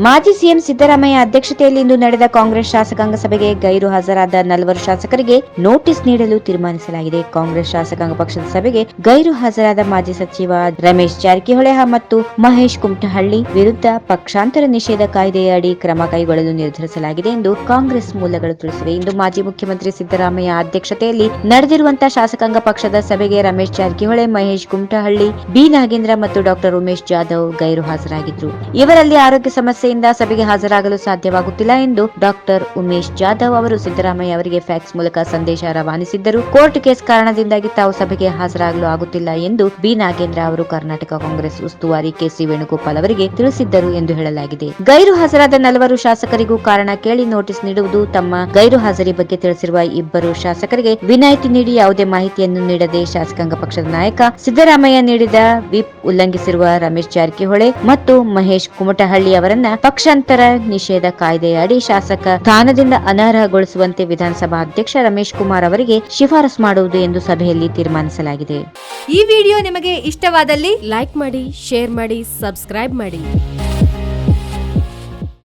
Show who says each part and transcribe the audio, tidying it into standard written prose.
Speaker 1: ಮಾಜಿ ಸಿಎಂ ಸಿದ್ದರಾಮಯ್ಯ ಅಧ್ಯಕ್ಷತೆಯಲ್ಲಿ ಇಂದು ನಡೆದ ಕಾಂಗ್ರೆಸ್ ಶಾಸಕಾಂಗ ಸಭೆಗೆ ಗೈರು ಹಾಜರಾದ 4 ಶಾಸಕರಿಗೆ ನೋಟಿಸ್ ನೀಡಲು ತೀರ್ಮಾನಿಸಲಾಗಿದೆ. ಕಾಂಗ್ರೆಸ್ ಶಾಸಕಾಂಗ ಪಕ್ಷದ ಸಭೆಗೆ ಗೈರು ಹಾಜರಾದ ಮಾಜಿ ಸಚಿವ ರಮೇಶ್ ಜಾರಕಿಹೊಳಿ ಮತ್ತು ಮಹೇಶ್ ಕುಮಟಹಳ್ಳಿ ವಿರುದ್ಧ ಪಕ್ಷಾಂತರ ನಿಷೇಧ ಕಾಯ್ದೆಯ ಅಡಿ ಕ್ರಮ ಕೈಗೊಳ್ಳಲು ನಿರ್ಧರಿಸಲಾಗಿದೆ ಎಂದು ಕಾಂಗ್ರೆಸ್ ಮೂಲಗಳು ತಿಳಿಸಿವೆ. ಇಂದು ಮಾಜಿ ಮುಖ್ಯಮಂತ್ರಿ ಸಿದ್ದರಾಮಯ್ಯ ಅಧ್ಯಕ್ಷತೆಯಲ್ಲಿ ನಡೆದಿರುವಂತಹ ಶಾಸಕಾಂಗ ಪಕ್ಷದ ಸಭೆಗೆ ರಮೇಶ್ ಜಾರಕಿಹೊಳಿ, ಮಹೇಶ್ ಕುಮಟಹಳ್ಳಿ, ಬಿ ನಾಗೇಂದ್ರ ಮತ್ತು ಡಾಕ್ಟರ್ ಉಮೇಶ್ ಜಾಧವ್ ಗೈರು ಹಾಜರಾಗಿದ್ರು. ಇವರಲ್ಲಿ ಆರೋಗ್ಯ ಸಮಸ್ಯೆಯಿಂದ ಸಭೆಗೆ ಹಾಜರಾಗಲು ಸಾಧ್ಯವಾಗುತ್ತಿಲ್ಲ ಎಂದು ಡಾಕ್ಟರ್ ಉಮೇಶ್ ಜಾಧವ್ ಅವರು ಸಿದ್ದರಾಮಯ್ಯ ಅವರಿಗೆ ಫ್ಯಾಕ್ಸ್ ಮೂಲಕ ಸಂದೇಶ ರವಾನಿಸಿದ್ದರು. ಕೋರ್ಟ್ ಕೇಸ್ ಕಾರಣದಿಂದಾಗಿ ತಾವು ಸಭೆಗೆ ಹಾಜರಾಗಲು ಆಗುತ್ತಿಲ್ಲ ಎಂದು ಬಿ ನಾಗೇಂದ್ರ ಅವರು ಕರ್ನಾಟಕ ಕಾಂಗ್ರೆಸ್ ಉಸ್ತುವಾರಿ ಕೆಸಿ ವೇಣುಗೋಪಾಲ್ ಅವರಿಗೆ ತಿಳಿಸಿದ್ದರು ಎಂದು ಹೇಳಲಾಗಿದೆ. ಗೈರು ಹಾಜರಾದ 4 ಶಾಸಕರಿಗೂ ಕಾರಣ ಕೇಳಿ ನೋಟಿಸ್ ನೀಡುವುದು. ತಮ್ಮ ಗೈರು ಹಾಜರಿ ಬಗ್ಗೆ ತಿಳಿಸಿರುವ 2 ಶಾಸಕರಿಗೆ ವಿನಾಯಿತಿ ನೀಡಿ ಯಾವುದೇ ಮಾಹಿತಿಯನ್ನು ನೀಡದೆ ಶಾಸಕಾಂಗ ಪಕ್ಷದ ನಾಯಕ ಸಿದ್ದರಾಮಯ್ಯ ನೀಡಿದ ವಿಪ್ ಉಲ್ಲಂಘಿಸಿರುವ ರಮೇಶ್ ಜಾರಕಿಹೊಳಿ ಮತ್ತು ಮಹೇಶ್ ಕುಮಟಹಳ್ಳಿ ಅವರನ್ನ ಪಕ್ಷಾಂತರ ನಿಷೇಧ ಕಾಯ್ದೆಯ ಅಡಿ ಶಾಸಕ ಸ್ಥಾನದಿಂದ ಅನರ್ಹಗೊಳಿಸುವಂತೆ ವಿಧಾನಸಭಾ ಅಧ್ಯಕ್ಷ ರಮೇಶ್ ಕುಮಾರ್ ಅವರಿಗೆ ಶಿಫಾರಸು ಮಾಡುವುದು ಎಂದು ಸಭೆಯಲ್ಲಿ ತೀರ್ಮಾನಿಸಲಾಗಿದೆ.
Speaker 2: ಈ ವಿಡಿಯೋ ನಿಮಗೆ ಇಷ್ಟವಾದಲ್ಲಿ ಲೈಕ್ ಮಾಡಿ, ಶೇರ್ ಮಾಡಿ, ಸಬ್ಸ್ಕ್ರೈಬ್ ಮಾಡಿ.